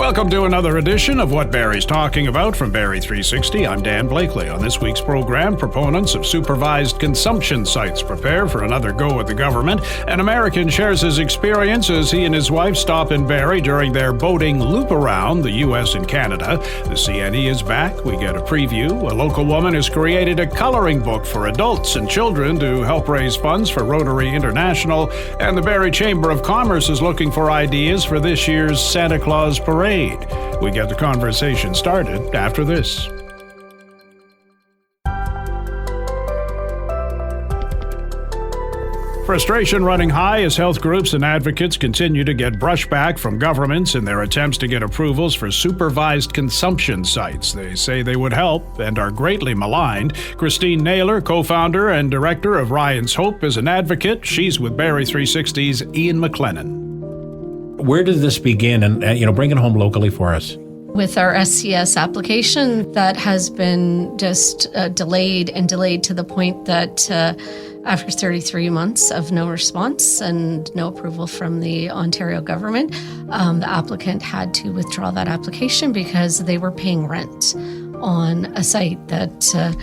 Welcome to another edition of What Barrie's Talking About from Barrie 360. I'm Dan Blakely. On this week's program, proponents of supervised consumption sites prepare for another go at the government. An American shares his experience as he and his wife stop in Barrie during their boating loop around the U.S. and Canada. The CNE is back. We get a preview. A local woman has created a coloring book for adults and children to help raise funds for Rotary International. And the Barrie Chamber of Commerce is looking for ideas for this year's Santa Claus Parade. We get the conversation started after this. Frustration running high as health groups and advocates continue to get brushback from governments in their attempts to get approvals for supervised consumption sites. They say they would help and are greatly maligned. Christine Nayler, co-founder and director of Ryan's Hope, is an advocate. She's with Barrie 360's Ian MacLennan. Where did this begin? And, bring it home locally for us. With our SCS application, that has been just delayed to the point that after 33 months of no response and no approval from the Ontario government, the applicant had to withdraw that application because they were paying rent on a site that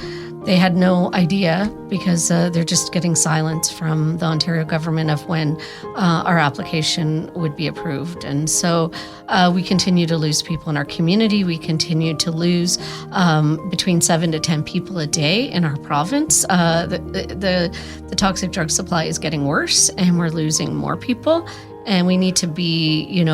they had no idea, because they're just getting silence from the Ontario government of when our application would be approved. And so we continue to lose people in our community. We continue to lose between 7 to 10 people a day in our province. The toxic drug supply is getting worse, and we're losing more people. And we need to be,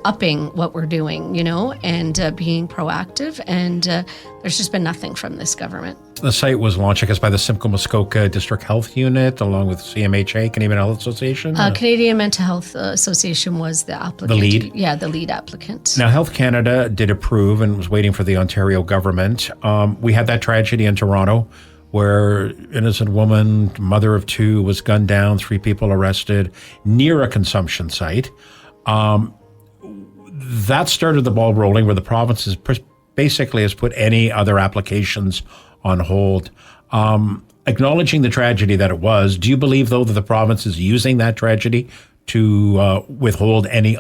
upping what we're doing, and being proactive. And there's just been nothing from this government. The site was launched, I guess, by the Simcoe Muskoka District Health Unit, along with CMHA, Canadian Health Association. Canadian Mental Health Association was the applicant. The lead? Yeah, the lead applicant. Now, Health Canada did approve and was waiting for the Ontario government. We had that tragedy in Toronto, where innocent woman, mother of two, was gunned down, 3 people arrested near a consumption site. That started the ball rolling, where the province basically has put any other applications on hold. Acknowledging the tragedy that it was, do you believe, though, that the province is using that tragedy to withhold any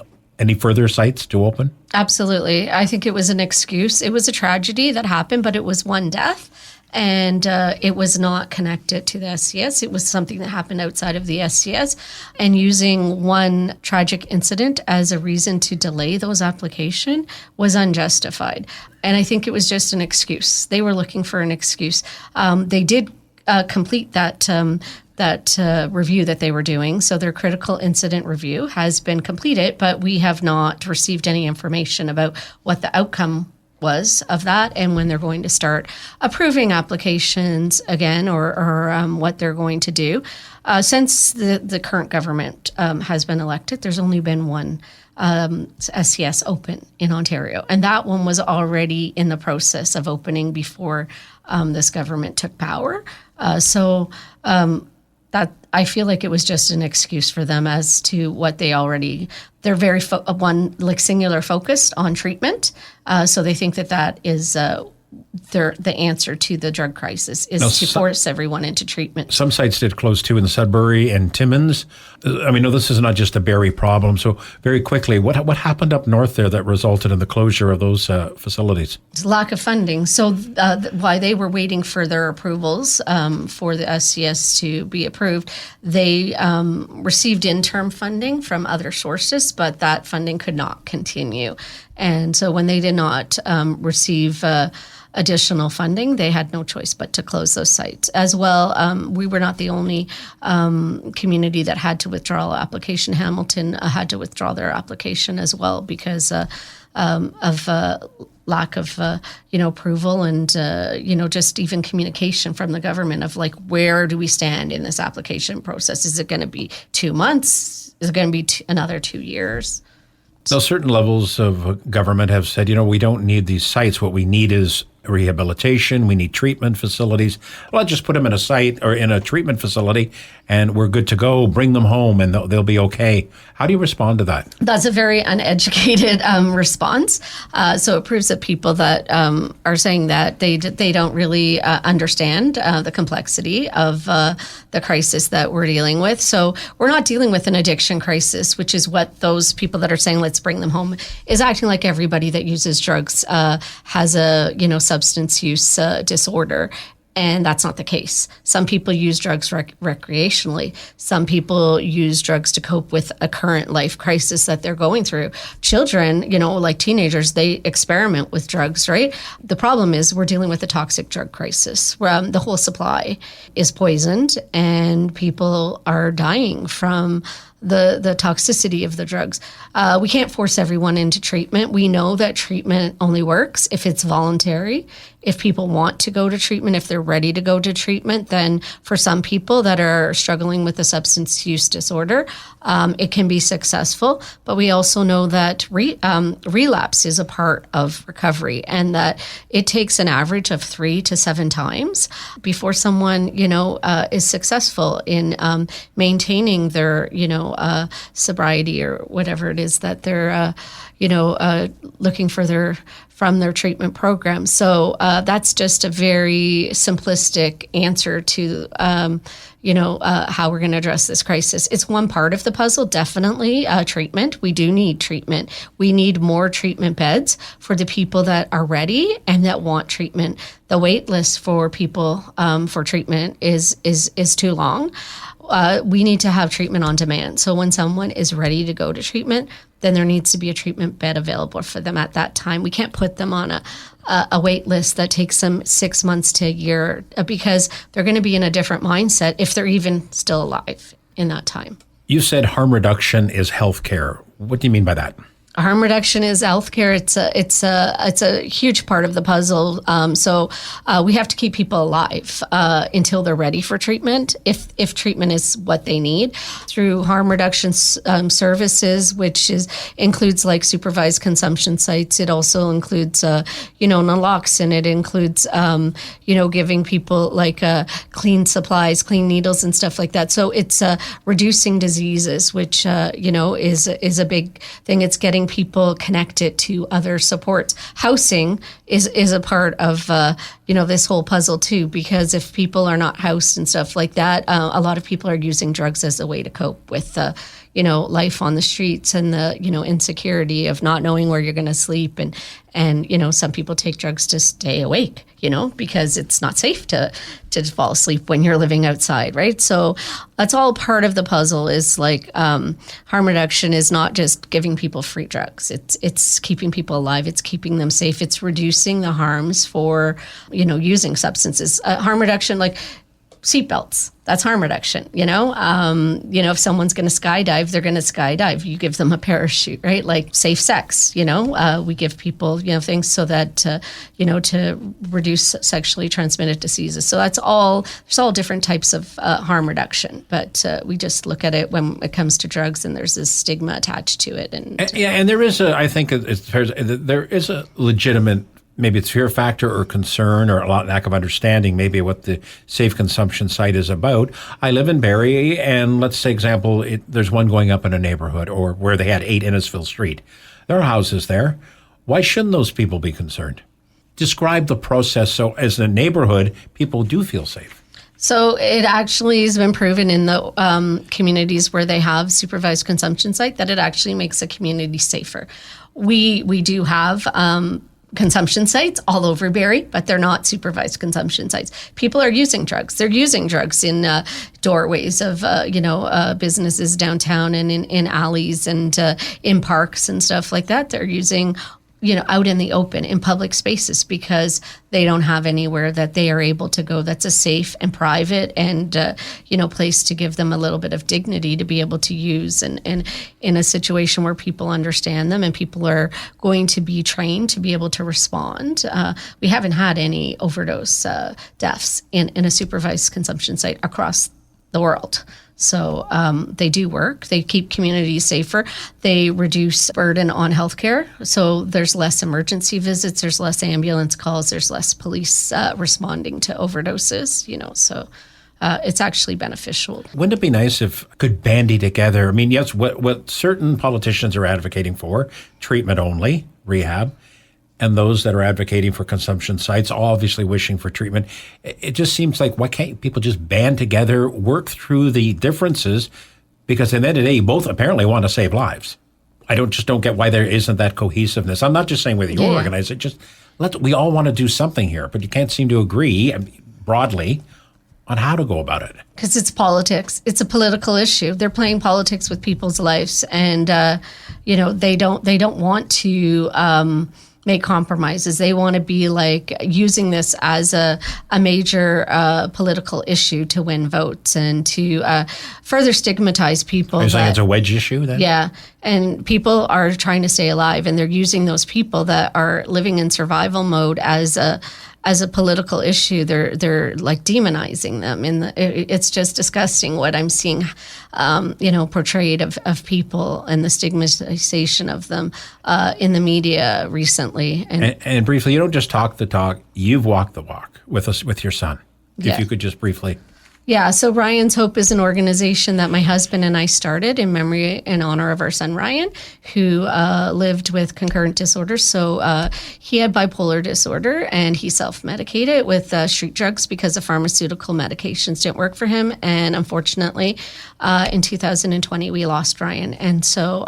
further sites to open? Absolutely. I think it was an excuse. It was a tragedy that happened, but it was one death. And it was not connected to the SCS. It was something that happened outside of the SCS. And using one tragic incident as a reason to delay those applications was unjustified. And I think it was just an excuse. They were looking for an excuse. They did complete that review that they were doing. So their critical incident review has been completed, but we have not received any information about what the outcome was of that and when they're going to start approving applications again, or what they're going to do. Since the current government has been elected, there's only been one SCS open in Ontario, and that one was already in the process of opening before this government took power. That I feel like it was just an excuse for them as to what they're very singular focused on treatment. So they think that is the answer to the drug crisis is to force everyone into treatment. Some sites did close too in Sudbury and Timmins. This is not just a Barrie problem. So very quickly, what happened up north there that resulted in the closure of those facilities? It's lack of funding. So while they were waiting for their approvals for the SCS to be approved, they received interim funding from other sources, but that funding could not continue. And so when they did not receive additional funding, they had no choice but to close those sites. As well, we were not the only community that had to withdraw the application. Hamilton had to withdraw their application as well because of lack of approval and just even communication from the government of where do we stand in this application process? Is it going to be 2 months? Is it going to be another 2 years? Now, certain levels of government have said, we don't need these sites. What we need is rehabilitation. We need treatment facilities. Let's just put them in a site or in a treatment facility and we're good to go. Bring them home and they'll be okay. How do you respond to that? That's a very uneducated response. So it proves that people that are saying that they don't really understand the complexity of the crisis that we're dealing with. So we're not dealing with an addiction crisis, which is what those people that are saying let's bring them home is acting like everybody that uses drugs has a substance use disorder. And that's not the case. Some people use drugs recreationally. Some people use drugs to cope with a current life crisis that they're going through. Children, like teenagers, they experiment with drugs, right? The problem is we're dealing with a toxic drug crisis where the whole supply is poisoned and people are dying from the toxicity of the drugs. We can't force everyone into treatment. We know that treatment only works if it's voluntary. If people want to go to treatment, if they're ready to go to treatment, then for some people that are struggling with a substance use disorder, it can be successful. But we also know that relapse is a part of recovery and that it takes an average of 3 to 7 times before someone, is successful in maintaining their, sobriety or whatever it is that they're, looking for from their treatment program. So that's just a very simplistic answer to, how we're going to address this crisis. It's one part of the puzzle, definitely treatment. We do need treatment. We need more treatment beds for the people that are ready and that want treatment. The wait list for people for treatment is too long. We need to have treatment on demand. So when someone is ready to go to treatment, then there needs to be a treatment bed available for them at that time. We can't put them on a wait list that takes them 6 months to a year because they're going to be in a different mindset if they're even still alive in that time. You said harm reduction is healthcare. What do you mean by that? Harm reduction is healthcare. It's a huge part of the puzzle. So we have to keep people alive until they're ready for treatment. If treatment is what they need through harm reduction services, which includes like supervised consumption sites. It also includes naloxone. It includes giving people like clean supplies, clean needles, and stuff like that. So it's reducing diseases, which is a big thing. It's getting people connected to other supports. Housing is a part of this whole puzzle too, because if people are not housed and stuff like that, a lot of people are using drugs as a way to cope with life on the streets and the insecurity of not knowing where you're going to sleep, and some people take drugs to stay awake, because it's not safe to fall asleep when you're living outside, right? So that's all part of the puzzle. Is like harm reduction is not just giving people free drugs. It's keeping people alive. It's keeping them safe. It's reducing the harms for using substances. Harm reduction, like seatbelts. That's harm reduction. If someone's going to skydive, they're going to skydive. You give them a parachute, right? Like safe sex. We give people things so that to reduce sexually transmitted diseases. So that's all. There's all different types of harm reduction, but we just look at it when it comes to drugs, and there's this stigma attached to it. And there is I think there is a legitimate. Maybe it's fear factor or concern or a lack of understanding, maybe what the safe consumption site is about. I live in Barrie, and let's say, example, there's one going up in a neighborhood or where they had 8 Innisfil Street. There are houses there. Why shouldn't those people be concerned? Describe the process so as a neighborhood, people do feel safe. So it actually has been proven in the communities where they have supervised consumption site that it actually makes a community safer. We do have consumption sites all over Barrie, but they're not supervised consumption sites. People are using drugs. They're using drugs in doorways of, businesses downtown and in alleys and in parks and stuff like that. They're using out in the open in public spaces because they don't have anywhere that they are able to go that's a safe and private and place to give them a little bit of dignity to be able to use, and in a situation where people understand them and people are going to be trained to be able to respond. We haven't had any overdose deaths in a supervised consumption site across the world. So they do work. They keep communities safer. They reduce burden on healthcare. So there's less emergency visits. There's less ambulance calls. There's less police responding to overdoses. So it's actually beneficial. Wouldn't it be nice if could bandy together? I mean, yes, what certain politicians are advocating for, treatment only, rehab, and those that are advocating for consumption sites, all obviously wishing for treatment. It just seems like, why can't people just band together, work through the differences? Because at the end of the day, you both apparently want to save lives. I don't get why there isn't that cohesiveness. I'm not just saying whether you're organized, we all want to do something here, but you can't seem to agree broadly on how to go about it. Because it's politics. It's a political issue. They're playing politics with people's lives, and they don't want to make compromises. They want to be like using this as a major political issue to win votes and to further stigmatize people. Are you saying it's a wedge issue then? Yeah. And people are trying to stay alive, and they're using those people that are living in survival mode as a political issue. They're like demonizing them. It's just disgusting what I'm seeing, portrayed of people and the stigmatization of them in the media recently. And briefly, you don't just talk the talk, you've walked the walk with your son. Yeah. If you could just briefly. Yeah, so Ryan's Hope is an organization that my husband and I started in memory and honor of our son Ryan, who lived with concurrent disorders. So he had bipolar disorder, and he self-medicated with street drugs because the pharmaceutical medications didn't work for him. And unfortunately, in 2020, we lost Ryan. And so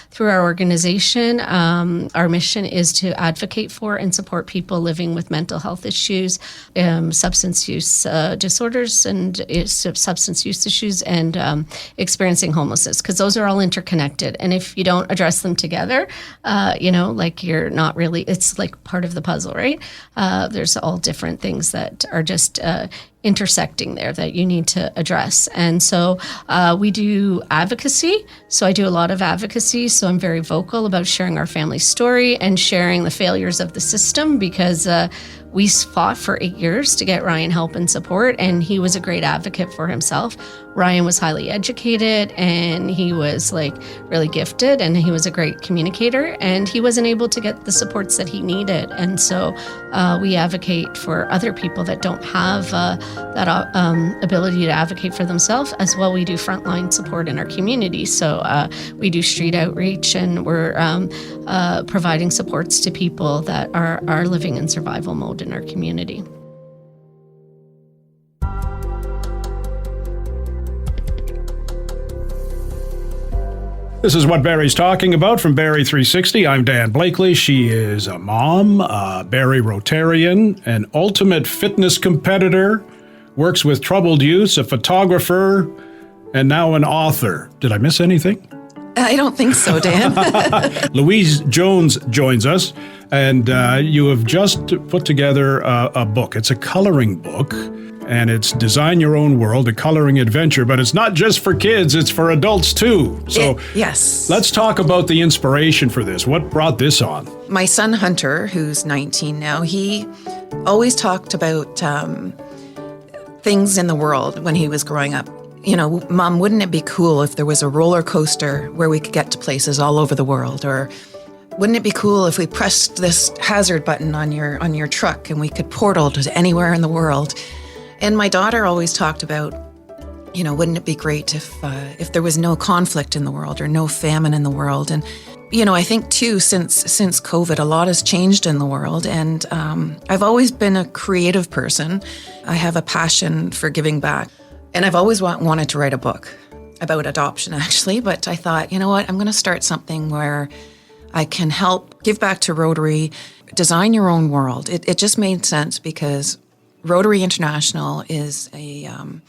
through our organization, our mission is to advocate for and support people living with mental health issues, substance use disorders, and substance use issues, and experiencing homelessness, because those are all interconnected. And if you don't address them together, you're not really, it's like part of the puzzle, right? There's all different things that are just intersecting there that you need to address. And so we do advocacy. So I do a lot of advocacy. So I'm very vocal about sharing our family story and sharing the failures of the system, because we fought for 8 years to get Ryan help and support, and he was a great advocate for himself. Ryan was highly educated, and he was really gifted, and he was a great communicator, and he wasn't able to get the supports that he needed. And so we advocate for other people that don't have that ability to advocate for themselves. As well, we do frontline support in our community. So we do street outreach, and we're providing supports to people that are living in survival mode in our community. This is what Barrie's talking about from Barrie 360. I'm Dan Blakely. She is a mom, a Barrie Rotarian, an ultimate fitness competitor, works with troubled youth, a photographer, and now an author. Did I miss anything? I don't think so, Dan. Louise Jones joins us, and you have just put together a book. It's a coloring book, and it's Design Your Own World, a coloring adventure, but it's not just for kids, it's for adults too. So yes. Let's talk about the inspiration for this. What brought this on? My son Hunter, who's 19 now, he always talked about things in the world when he was growing up. Mom, wouldn't it be cool if there was a roller coaster where we could get to places all over the world? Or wouldn't it be cool if we pressed this hazard button on your truck and we could portal to anywhere in the world? And my daughter always talked about, wouldn't it be great if there was no conflict in the world or no famine in the world? And I think too, since COVID, a lot has changed in the world, and I've always been a creative person. I have a passion for giving back. And I've always wanted to write a book about adoption, actually, but I thought, you know what, I'm going to start something where I can help give back to Rotary, design your own world. It just made sense because Rotary International is an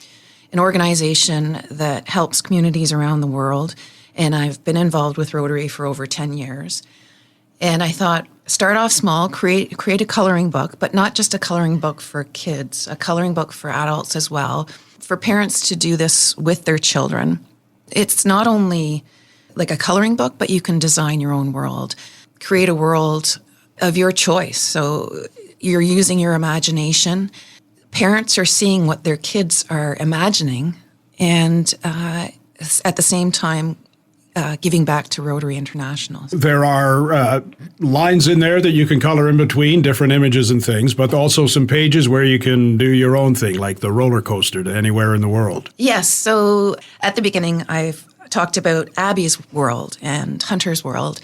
organization that helps communities around the world, and I've been involved with Rotary for over 10 years. And I thought, start off small, create a coloring book, but not just a coloring book for kids, a coloring book for adults as well, for parents to do this with their children. It's not only like a coloring book, but you can design your own world, create a world of your choice. So you're using your imagination. Parents are seeing what their kids are imagining and at the same time, giving back to Rotary International. There are lines in there that you can color in between, different images and things, but also some pages where you can do your own thing, like the roller coaster to anywhere in the world. Yes. So at the beginning, I've talked about Abby's world and Hunter's world.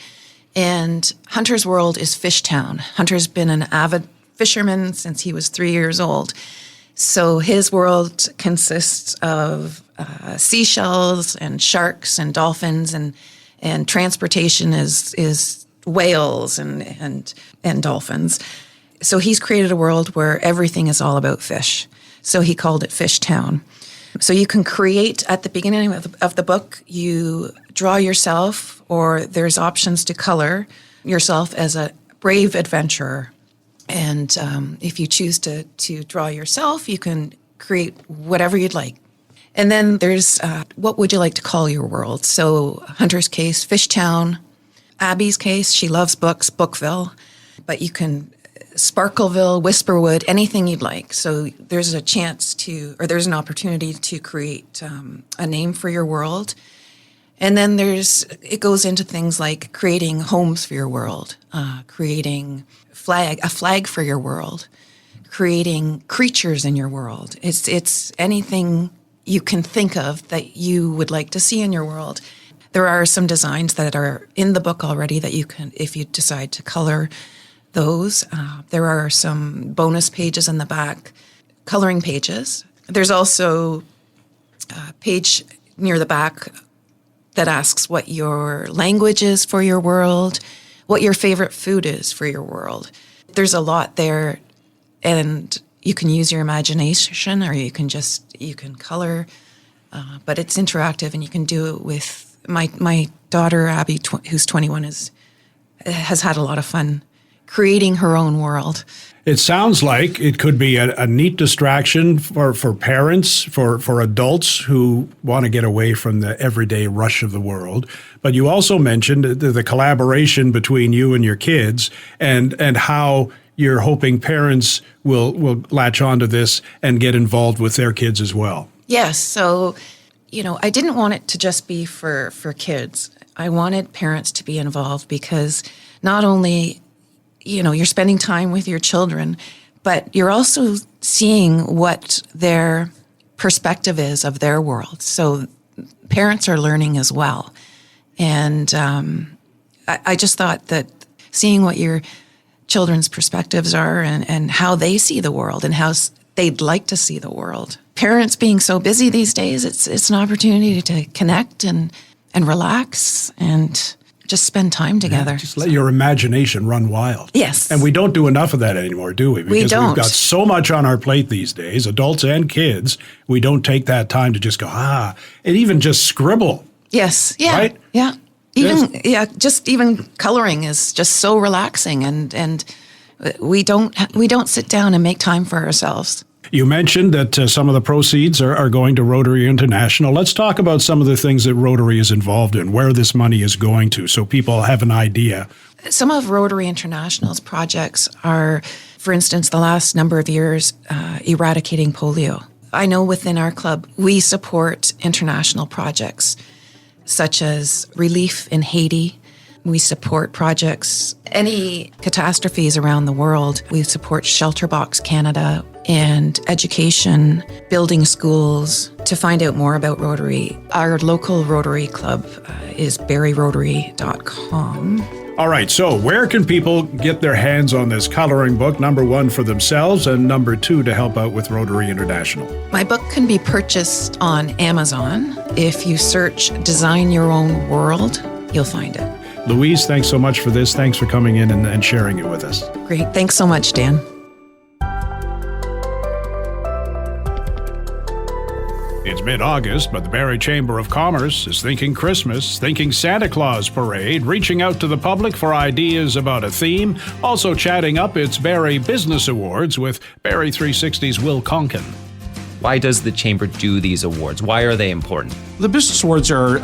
And Hunter's world is Fishtown. Hunter's been an avid fisherman since he was 3 years old. So his world consists of seashells and sharks and dolphins, and transportation is whales and dolphins. So he's created a world where everything is all about fish. So he called it Fishtown. So you can create, at the beginning of the book, you draw yourself, or there's options to color yourself as a brave adventurer. And if you choose to draw yourself, you can create whatever you'd like. And then there's what would you like to call your world? So Hunter's case, Fishtown. Abby's case, she loves books, Bookville. But you can Sparkleville, Whisperwood, anything you'd like. So there's a chance there's an opportunity to create a name for your world. And then it goes into things like creating homes for your world, creating a flag for your world, creating creatures in your world. It's anything you can think of that you would like to see in your world. There are some designs that are in the book already that you can, if you decide to color those. There are some bonus pages in the back, coloring pages. There's also a page near the back that asks what your language is for your world, what your favorite food is for your world. There's a lot there, and you can use your imagination, or you can color, but it's interactive, and you can do it with my daughter Abby, who's 21, has had a lot of fun creating her own world. It sounds like it could be a neat distraction for parents, for adults who want to get away from the everyday rush of the world. But you also mentioned the collaboration between you and your kids, and how you're hoping parents will latch onto this and get involved with their kids as well. Yes. So, I didn't want it to just be for kids. I wanted parents to be involved, because not only you're spending time with your children, but you're also seeing what their perspective is of their world. So parents are learning as well. And I just thought that seeing what your children's perspectives are and how they see the world and how they'd like to see the world. Parents being so busy these days, it's an opportunity to connect and relax and just spend time together. Yeah, just let your imagination run wild. Yes. And we don't do enough of that anymore, do we? Because we don't. We've got so much on our plate these days, adults and kids. We don't take that time to just go, and even just scribble. Yes. Yeah. Right? Yeah. Just even coloring is just so relaxing, and we don't sit down and make time for ourselves. You mentioned that some of the proceeds are going to Rotary International. Let's talk about some of the things that Rotary is involved in, where this money is going to, so people have an idea. Some of Rotary International's projects are, for instance, the last number of years, eradicating polio. I know within our club, we support international projects such as relief in Haiti. We support projects, any catastrophes around the world. We support Shelterbox Canada and education, building schools. To find out more about Rotary, our local Rotary club is barrierotary.com. All right, so where can people get their hands on this coloring book, number one, for themselves, and number two, to help out with Rotary International? My book can be purchased on Amazon. If you search Design Your Own World, you'll find it. Louise, thanks so much for this. Thanks for coming in and sharing it with us. Great. Thanks so much, Dan. It's mid-August, but the Barrie Chamber of Commerce is thinking Christmas, thinking Santa Claus parade, reaching out to the public for ideas about a theme, also chatting up its Barrie Business Awards with Barrie 360's Will Conkin. Why does the Chamber do these awards? Why are they important? The Business Awards are,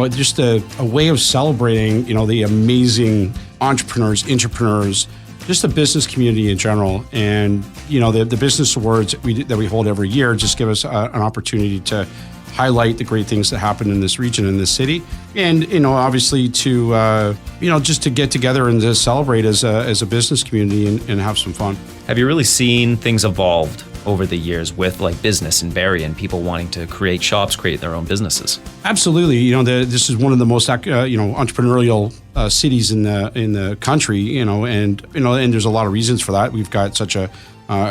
just a way of celebrating, the amazing entrepreneurs, just the business community in general. And, the Business Awards that we hold every year just give us an opportunity to highlight the great things that happen in this region, in this city. And, obviously to, just to get together and to celebrate as a business community and have some fun. Have you really seen things evolved over the years with business in Barrie and people wanting to create shops, create their own businesses? Absolutely. This is one of the most, entrepreneurial cities in the country, and there's a lot of reasons for that. We've got such a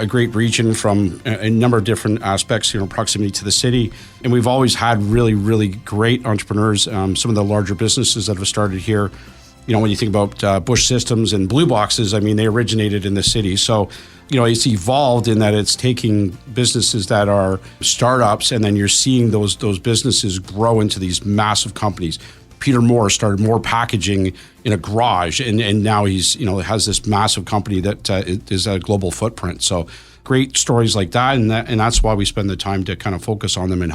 great region from a number of different aspects, proximity to the city. And we've always had really, really great entrepreneurs. Some of the larger businesses that have started here, when you think about Bush Systems and Blue Boxes, they originated in the city. So, it's evolved in that it's taking businesses that are startups, and then you're seeing those businesses grow into these massive companies. Peter Moore started Moore Packaging in a garage, and now he's has this massive company that is a global footprint. So great stories like that, and that's why we spend the time to kind of focus on them and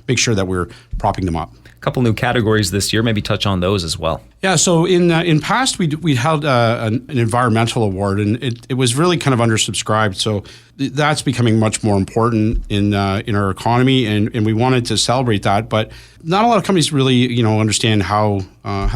make sure that we're propping them up. A couple new categories this year, maybe touch on those as well. Yeah, so in past we held an environmental award, and it was really kind of undersubscribed. So that's becoming much more important in our economy, and we wanted to celebrate that. But not a lot of companies really understand how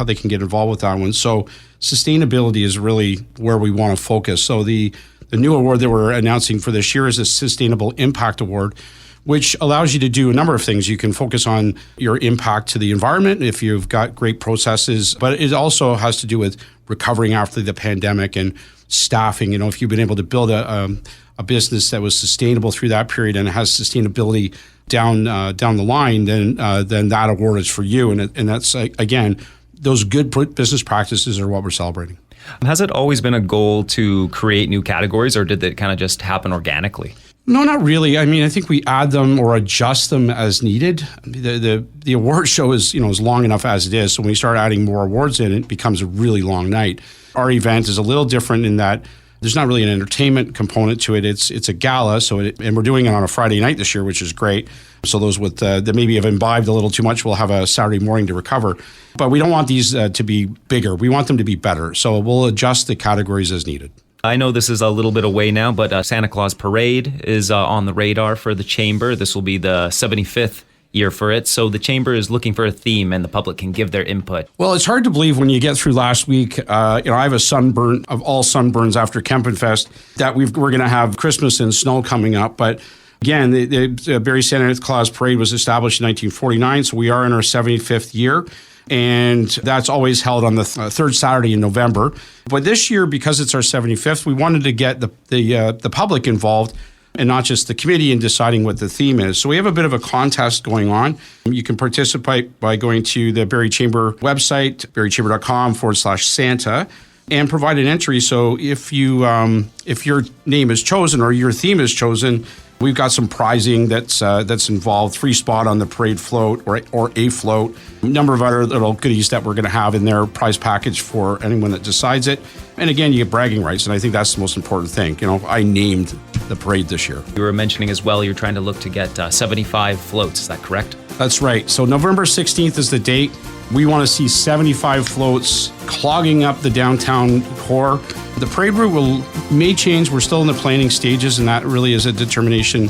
they can get involved with that one. So sustainability is really where we want to focus. So the new award that we're announcing for this year is a Sustainable Impact Award, which allows you to do a number of things. You can focus on your impact to the environment if you've got great processes, but it also has to do with recovering after the pandemic and staffing. If you've been able to build a business that was sustainable through that period and has sustainability down the line, then that award is for you. And that's, again, those good business practices are what we're celebrating. Has it always been a goal to create new categories, or did it kind of just happen organically? No, not really. I think we add them or adjust them as needed. The award show is long enough as it is. So when we start adding more awards in, it becomes a really long night. Our event is a little different in that there's not really an entertainment component to it. It's a gala, and we're doing it on a Friday night this year, which is great. So those that maybe have imbibed a little too much will have a Saturday morning to recover. But we don't want these to be bigger. We want them to be better. So we'll adjust the categories as needed. I know this is a little bit away now, but Santa Claus Parade is on the radar for the Chamber. This will be the 75th year for it. So the Chamber is looking for a theme, and the public can give their input. Well, it's hard to believe when you get through last week. I have a sunburn of all sunburns after Kempenfest that we're going to have Christmas and snow coming up. But again, the Barrie Santa Claus Parade was established in 1949, so we are in our 75th year. And that's always held on the third Saturday in November. But this year, because it's our 75th, we wanted to get the public involved and not just the committee in deciding what the theme is. So we have a bit of a contest going on. You can participate by going to the Barrie Chamber website, barriechamber.com/Santa, and provide an entry. So if your name is chosen or your theme is chosen, we've got some prizing that's involved, free spot on the parade float or a float, a number of other little goodies that we're going to have in their prize package for anyone that decides it. And again, you get bragging rights, and I think that's the most important thing. I named the parade this year. You were mentioning as well, you're trying to look to get 75 floats. Is that correct? That's right. So November 16th is the date. We want to see 75 floats clogging up the downtown core. The parade route may change. We're still in the planning stages, and that really is a determination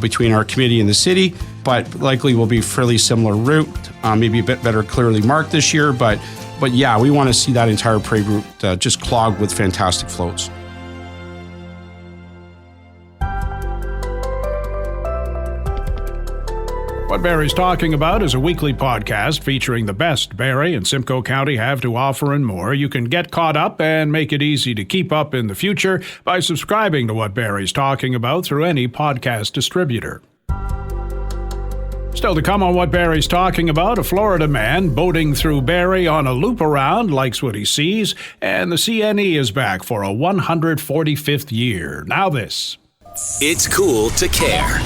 between our committee and the city, but likely will be fairly similar route, maybe a bit better clearly marked this year. But yeah, we want to see that entire parade route just clogged with fantastic floats. What Barrie's Talking About is a weekly podcast featuring the best Barrie and Simcoe County have to offer and more. You can get caught up and make it easy to keep up in the future by subscribing to What Barrie's Talking About through any podcast distributor. Still to come on What Barrie's Talking About, a Florida man boating through Barrie on a loop around likes what he sees, and the CNE is back for a 145th year. Now this. It's cool to care.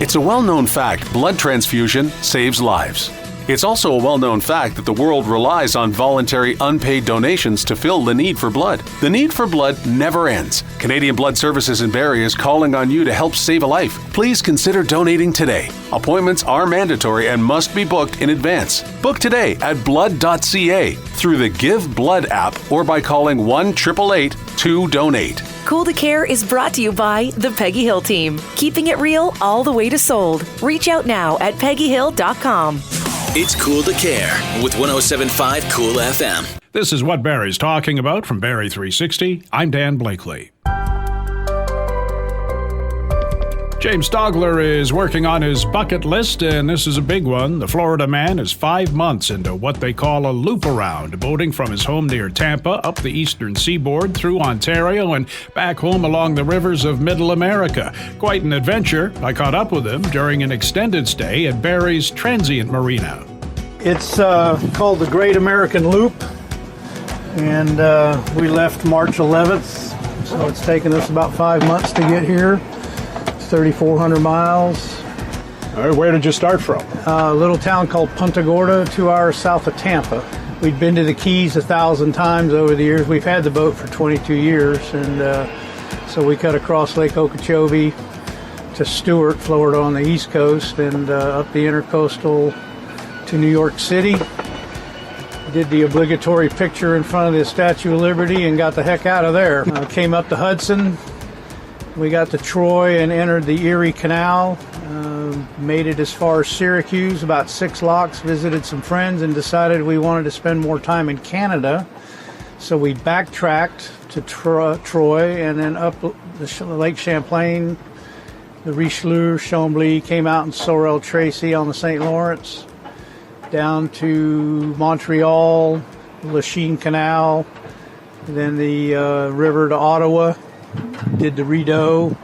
It's a well-known fact blood transfusion saves lives. It's also a well-known fact that the world relies on voluntary unpaid donations to fill the need for blood. The need for blood never ends. Canadian Blood Services in Barrie is calling on you to help save a life. Please consider donating today. Appointments are mandatory and must be booked in advance. Book today at blood.ca through the Give Blood app or by calling 1-888-2-DONATE. Cool to Care is brought to you by the Peggy Hill team, keeping it real all the way to sold. Reach out now at peggyhill.com. It's Cool to Care with 107.5 Cool FM. This is What Barrie's Talking About from Barrie 360. I'm Dan Blakely. James Dogler is working on his bucket list, and this is a big one. The Florida man is 5 months into what they call a loop-around, boating from his home near Tampa up the eastern seaboard through Ontario and back home along the rivers of Middle America. Quite an adventure. I caught up with him during an extended stay at Barrie's Transient Marina. It's called the Great American Loop, and we left March 11th, so it's taken us about 5 months to get here. 3,400 miles. All right, where did you start from? A little town called Punta Gorda, 2 hours south of Tampa. We'd been to the Keys 1,000 times over the years. We've had the boat for 22 years, and so we cut across Lake Okeechobee to Stewart, Florida on the east coast, and up the intercoastal to New York City. Did the obligatory picture in front of the Statue of Liberty and got the heck out of there. Came up the Hudson. We got to Troy and entered the Erie Canal, made it as far as Syracuse, about 6 locks, visited some friends, and decided we wanted to spend more time in Canada. So we backtracked to Troy and then up the Lake Champlain, the Richelieu, Chambly, came out in Sorel-Tracy on the St. Lawrence, down to Montreal, Lachine Canal, and then the river to Ottawa. Did the Rideau,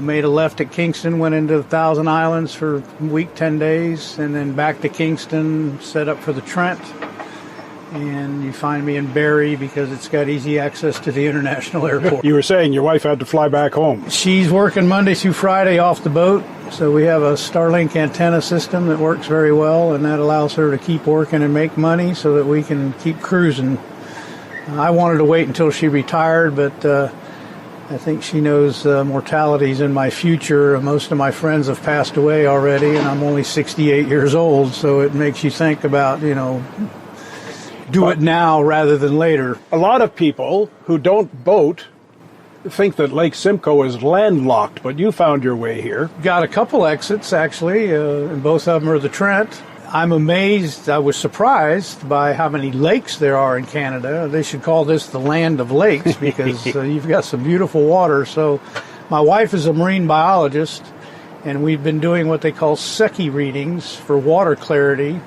made a left at Kingston, went into the Thousand Islands for a week, 10 days, and then back to Kingston, set up for the Trent. And you find me in Barrie because it's got easy access to the international airport. You were saying your wife had to fly back home. She's working Monday through Friday off the boat, so we have a Starlink antenna system that works very well, and that allows her to keep working and make money so that we can keep cruising. I wanted to wait until she retired, but I think she knows mortality's in my future. Most of my friends have passed away already, and I'm only 68 years old, so it makes you think about, do it now rather than later. A lot of people who don't boat think that Lake Simcoe is landlocked, but you found your way here. Got a couple exits, actually, and both of them are the Trent. I'm amazed, I was surprised by how many lakes there are in Canada. They should call this the land of lakes because you've got some beautiful water. So my wife is a marine biologist, and we've been doing what they call Secchi readings for water clarity.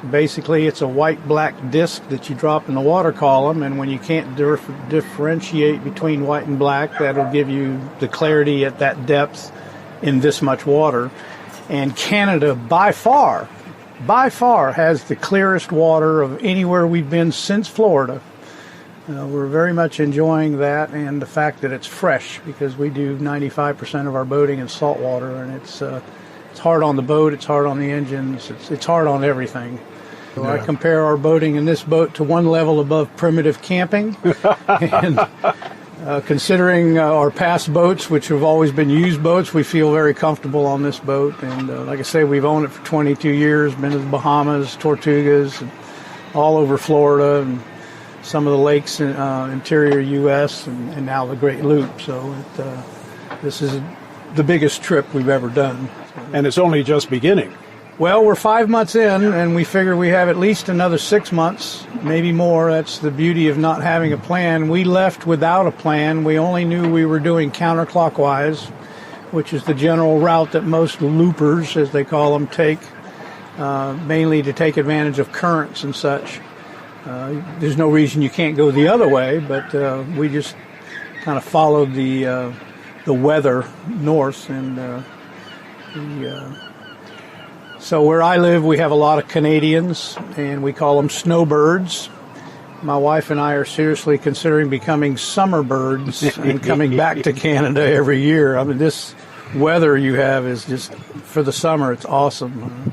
So basically, it's a white-black disc that you drop in the water column, and when you can't differentiate between white and black, that'll give you the clarity at that depth in this much water. And Canada, by far has the clearest water of anywhere we've been since Florida. We're very much enjoying that, and the fact that it's fresh, because we do 95% of our boating in salt water, and it's hard on the boat, it's hard on the engines, it's hard on everything. So I compare our boating in this boat to one level above primitive camping, and considering our past boats, which have always been used boats, we feel very comfortable on this boat. And like I say, we've owned it for 22 years, been to the Bahamas, Tortugas, and all over Florida, and some of the lakes in interior U.S., and now the Great Loop. So this is the biggest trip we've ever done. And it's only just beginning. Well, we're 5 months in, and we figure we have at least another 6 months, maybe more. That's the beauty of not having a plan. We left without a plan. We only knew we were doing counterclockwise, which is the general route that most loopers, as they call them, take, mainly to take advantage of currents and such. There's no reason you can't go the other way, but we just kind of followed the weather north, and so where I live, we have a lot of Canadians, and we call them snowbirds. My wife and I are seriously considering becoming summer birds and coming back to Canada every year. I mean, this weather you have is just, for the summer, it's awesome.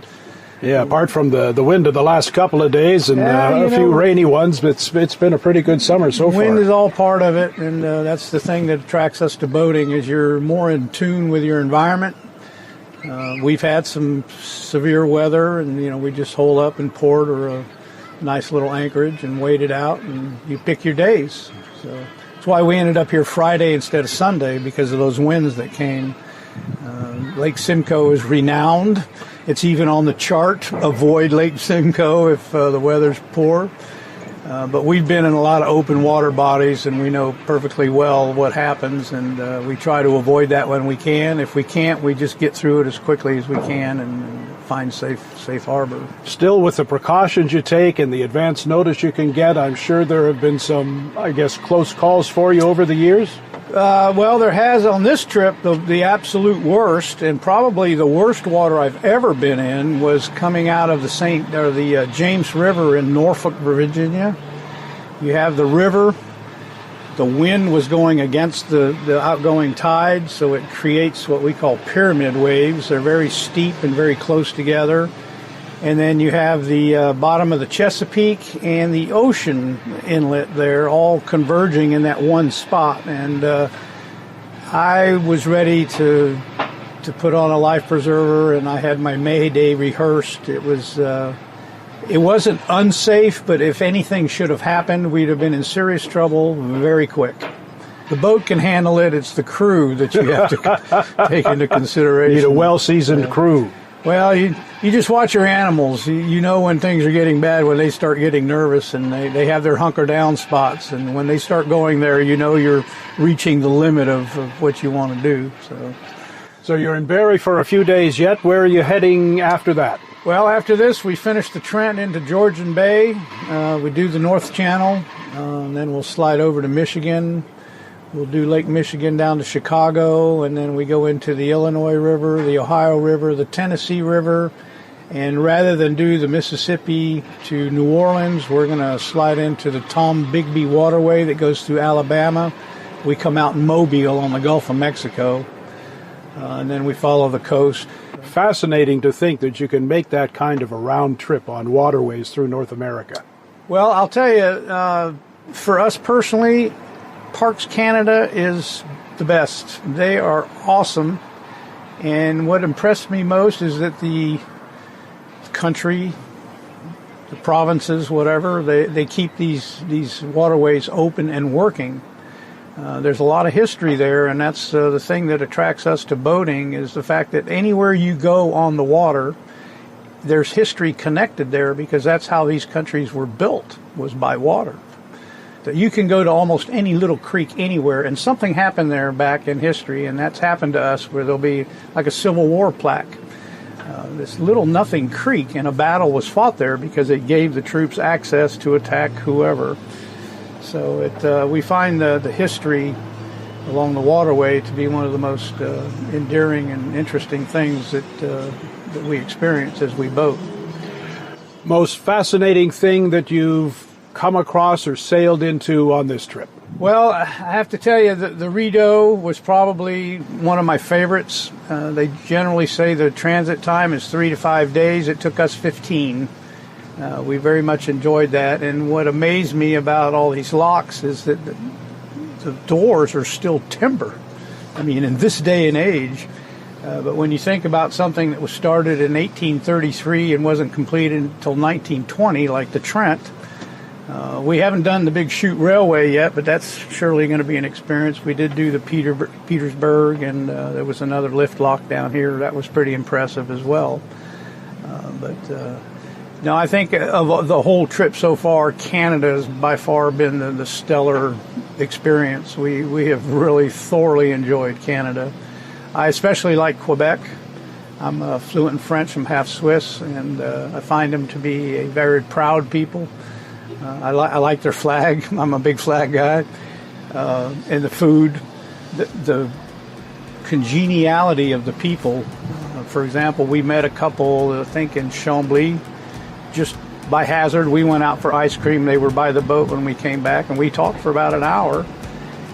Yeah, apart from the wind of the last couple of days and a few rainy ones, it's been a pretty good summer so far. Wind is all part of it, and that's the thing that attracts us to boating, is you're more in tune with your environment. We've had some severe weather, and we just hole up in port or a nice little anchorage and wait it out, and you pick your days. So That's why we ended up here Friday instead of Sunday, because of those winds that came. Lake Simcoe is renowned. It's even on the chart, avoid Lake Simcoe if the weather's poor. But we've been in a lot of open water bodies, and we know perfectly well what happens, and we try to avoid that when we can. If we can't, we just get through it as quickly as we can and find safe harbor. Still, with the precautions you take and the advance notice you can get, I'm sure there have been some, I guess, close calls for you over the years? Well, there has on this trip. The absolute worst, and probably the worst water I've ever been in, was coming out of the James River in Norfolk, Virginia. You have the river. The wind was going against the outgoing tide, so it creates what we call pyramid waves. They're very steep and very close together. And then you have the bottom of the Chesapeake and the ocean inlet there all converging in that one spot. And I was ready to put on a life preserver, and I had my Mayday rehearsed. It wasn't unsafe, but if anything should have happened, we'd have been in serious trouble very quick. The boat can handle it. It's the crew that you have to take into consideration. You need a well-seasoned crew. Well, you just watch your animals. You know when things are getting bad, when they start getting nervous, and they have their hunker down spots. And when they start going there, you know you're reaching the limit of what you want to do. So you're in Barrie for a few days yet. Where are you heading after that? Well, after this, we finish the Trent into Georgian Bay. We do the North Channel, and then we'll slide over to Michigan. We'll do Lake Michigan down to Chicago, and then we go into the Illinois River, the Ohio River, the Tennessee River, and rather than do the Mississippi to New Orleans, we're going to slide into the Tom Bigby Waterway that goes through Alabama. We come out in Mobile on the Gulf of Mexico, and then we follow the coast. Fascinating to think that you can make that kind of a round trip on waterways through North America. Well, I'll tell you, for us personally, Parks Canada is the best. They are awesome. And what impressed me most is that the country, the provinces, whatever, they keep these waterways open and working. There's a lot of history there, and that's the thing that attracts us to boating, is the fact that anywhere you go on the water, there's history connected there, because that's how these countries were built, was by water. That you can go to almost any little creek anywhere, and something happened there back in history, and that's happened to us, where there'll be like a Civil War plaque. This little nothing creek, and a battle was fought there because it gave the troops access to attack whoever. So we find the history along the waterway to be one of the most endearing and interesting things that we experience as we boat. Most fascinating thing that you've come across or sailed into on this trip? Well, I have to tell you that the Rideau was probably one of my favorites. They generally say the transit time is 3 to 5 days. It took us 15. We very much enjoyed that. And what amazed me about all these locks is that the doors are still timber. I mean, in this day and age. But when you think about something that was started in 1833 and wasn't completed until 1920, like the Trent, we haven't done the Big Chute Railway yet, but that's surely going to be an experience. We did do the Petersburg, and there was another lift lock down here. That was pretty impressive as well. No, I think of the whole trip so far, Canada has by far been the stellar experience. We have really thoroughly enjoyed Canada. I especially like Quebec. I'm fluent in French. I'm half Swiss, and I find them to be a very proud people. I like their flag. I'm a big flag guy. And the food, the congeniality of the people. For example, we met a couple, I think, in Chambly. Just by hazard, we went out for ice cream. They were by the boat when we came back, and we talked for about an hour.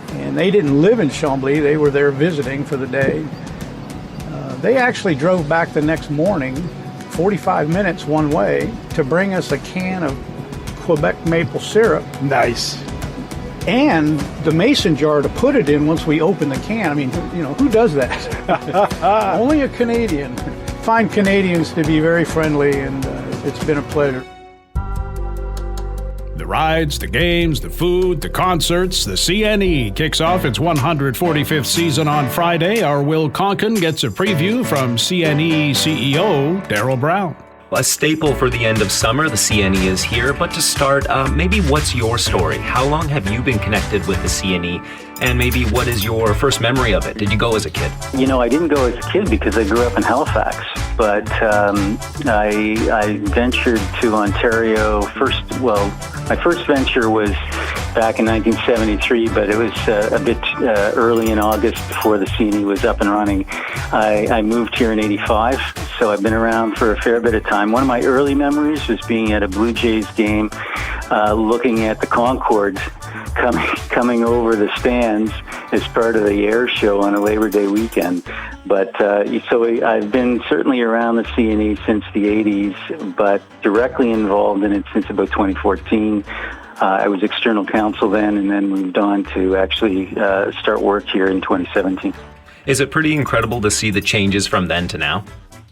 And they didn't live in Chambly. They were there visiting for the day. They actually drove back the next morning, 45 minutes one way, to bring us a can of Quebec maple syrup. Nice. And the mason jar to put it in once we open the can. I mean, who does that? Only a Canadian. Find Canadians to be very friendly, and it's been a pleasure. The rides, the games, the food, the concerts, the CNE kicks off its 145th season on Friday. Our Will Conkin gets a preview from CNE CEO Darryl Brown. A staple for the end of summer, the CNE is here. But to start, maybe what's your story? How long have you been connected with the CNE? And maybe what is your first memory of it? Did you go as a kid? You know, I didn't go as a kid because I grew up in Halifax. But I ventured to Ontario first. Well, my first venture was back in 1973, but it was a bit early in August before the CNE was up and running. I moved here in 85, so I've been around for a fair bit of time. One of my early memories was being at a Blue Jays game, looking at the Concords coming over the stands as part of the air show on a Labor Day weekend. But so I've been certainly around the CNE since the 80s, but directly involved in it since about 2014. I was external counsel then, and then moved on to actually start work here in 2017. Is it pretty incredible to see the changes from then to now?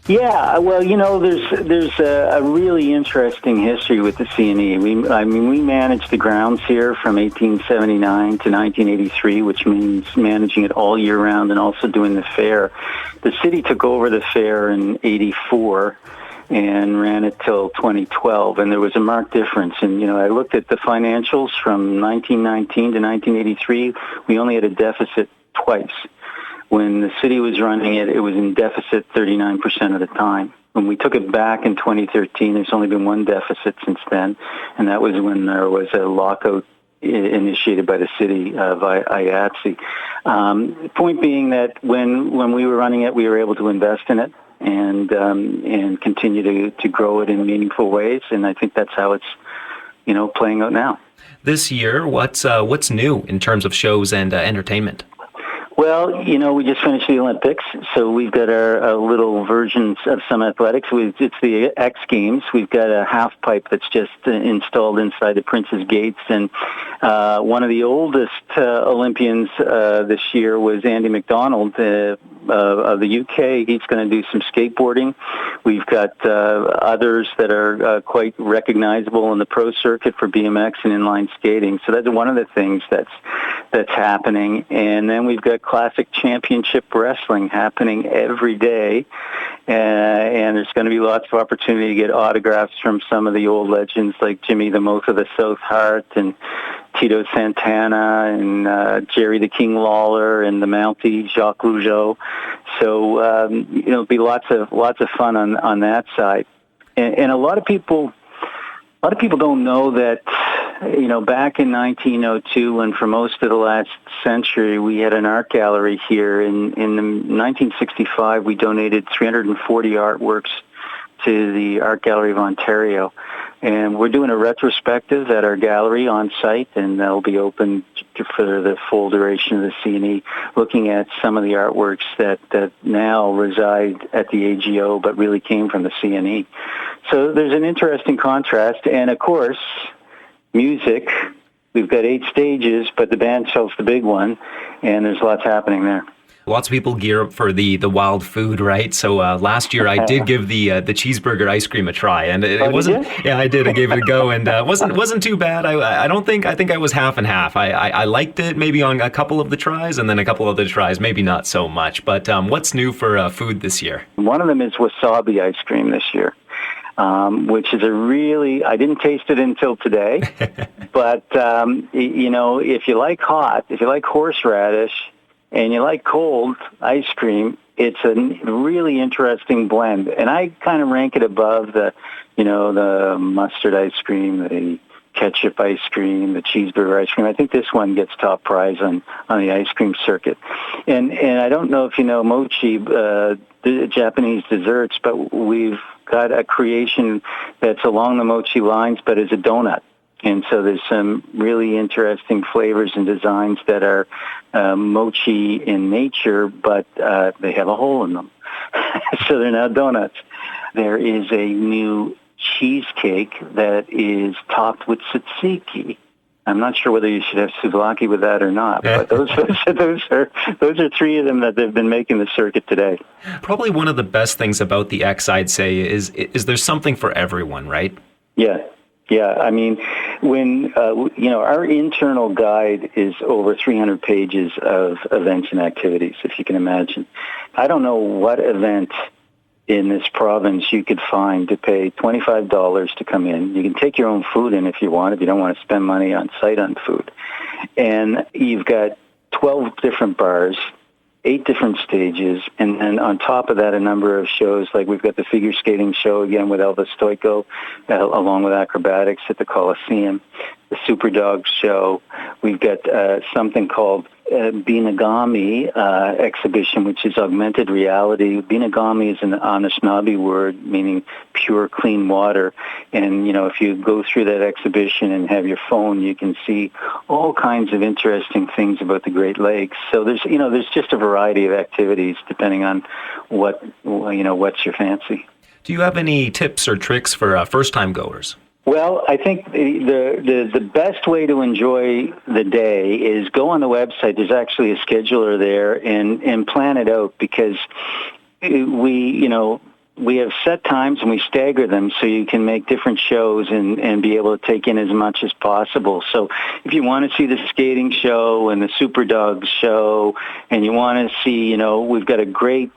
Yeah, well, you know, there's a really interesting history with the CNE. We managed the grounds here from 1879 to 1983, which means managing it all year round and also doing the fair. The city took over the fair in 84 and ran it till 2012, and there was a marked difference. And, you know, I looked at the financials from 1919 to 1983. We only had a deficit twice. When the city was running it, it was in deficit 39% of the time. When we took it back in 2013, there's only been one deficit since then, and that was when there was a lockout initiated by the city via IATSE. Point being that when we were running it, we were able to invest in it and continue to grow it in meaningful ways, and I think that's how it's, you know, playing out now. This year, what's new in terms of shows and entertainment? Well, you know, we just finished the Olympics, so we've got our little versions of some athletics. It's the X Games. We've got a half pipe that's just installed inside the Prince's Gates, and one of the oldest Olympians this year was Andy MacDonald of the UK. He's going to do some skateboarding. We've got others that are quite recognizable in the pro circuit for BMX and inline skating. So that's one of the things that's happening. And then we've got classic championship wrestling happening every day. And there's going to be lots of opportunity to get autographs from some of the old legends like Jimmy the Moth of the South Heart and Tito Santana and Jerry the King Lawler and the Mountie Jacques Rougeau. So you know, it'll be lots of fun on that side. And a lot of people don't know that, you know, back in 1902 and for most of the last century, we had an art gallery here. In 1965, we donated 340 artworks to the Art Gallery of Ontario. And we're doing a retrospective at our gallery on site, and that'll be open for the full duration of the CNE, looking at some of the artworks that now reside at the AGO but really came from the CNE. So there's an interesting contrast. And, of course, music. We've got 8 stages, but the band shell's the big one, and there's lots happening there. Lots of people gear up for the wild food, right? So last year I did give the cheeseburger ice cream a try, and it wasn't. Yeah, I did. I gave it a go, and wasn't too bad. I think I was half and half. I liked it maybe on a couple of the tries, and then a couple of the tries maybe not so much. But what's new for food this year? One of them is wasabi ice cream this year. Which is I didn't taste it until today, but, you know, if you like hot, if you like horseradish, and you like cold ice cream, it's a really interesting blend. And I kind of rank it above the mustard ice cream, the ketchup ice cream, the cheeseburger ice cream. I think this one gets top prize on the ice cream circuit. And I don't know if you know mochi, the Japanese desserts, but we've got a creation that's along the mochi lines, but as a donut. And so there's some really interesting flavors and designs that are mochi in nature, but they have a hole in them. So they're now donuts. There is a new cheesecake that is topped with tzatziki. I'm not sure whether you should have souvlaki with that or not, but those are 3 of them that they've been making the circuit today. Probably one of the best things about the X, I'd say, is there's something for everyone, right? Yeah. Yeah, I mean, when, our internal guide is over 300 pages of events and activities, if you can imagine. I don't know what event in this province you could find to pay $25 to come in. You can take your own food in if you want, if you don't want to spend money on site on food. And you've got 12 different bars, 8 different stages, and then on top of that, a number of shows, like we've got the figure skating show again with Elvis Stoico, along with acrobatics at the Coliseum, the Super Dog show. We've got something called Binagami exhibition, which is augmented reality. Binagami is an Anishinaabe word meaning pure, clean water. And, if you go through that exhibition and have your phone, you can see all kinds of interesting things about the Great Lakes. So there's just a variety of activities depending on what's your fancy. Do you have any tips or tricks for first-time goers? Well, I think the best way to enjoy the day is go on the website. There's actually a scheduler there and plan it out, because we have set times and we stagger them so you can make different shows and be able to take in as much as possible. So if you want to see the skating show and the Super Dogs show, and you want to see, we've got a great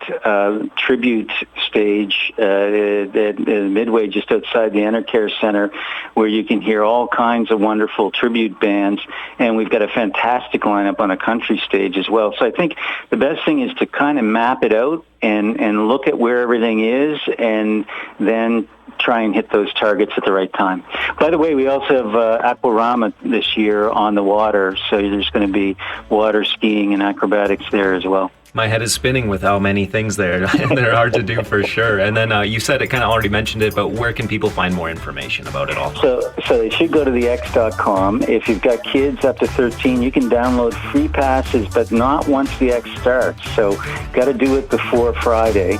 tribute stage at Midway just outside the Enercare Center, where you can hear all kinds of wonderful tribute bands, and we've got a fantastic lineup on a country stage as well. So I think the best thing is to kind of map it out and look at where everything is, and then try and hit those targets at the right time. By the way, we also have Aquarama this year on the water, so there's going to be water skiing and acrobatics there as well. My head is spinning with how many things there, and they're hard to do for sure. And then you said it, kind of already mentioned it, but where can people find more information about it all? So they should go to thex.com. If you've got kids up to 13, you can download free passes, but not once the X starts. So got to do it before Friday.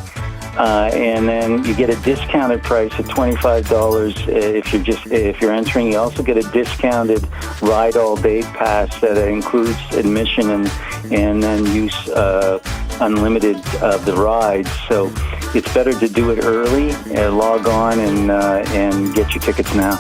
And then you get a discounted price of $25 if you're entering. You also get a discounted ride all day pass that includes admission and then use unlimited of the rides. So it's better to do it early. Log on and get your tickets now.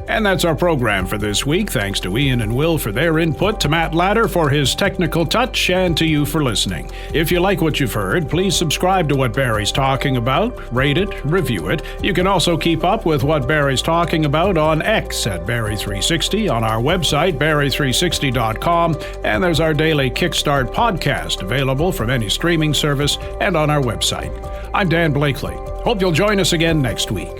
And that's our program for this week. Thanks to Ian and Will for their input, to Matt Ladder for his technical touch, and to you for listening. If you like what you've heard, please subscribe to What Barrie's Talking About, rate it, review it. You can also keep up with What Barrie's Talking About on X at Barrie360, on our website, Barrie360.com, and there's our daily Kickstart podcast, available from any streaming service and on our website. I'm Dan Blakely. Hope you'll join us again next week.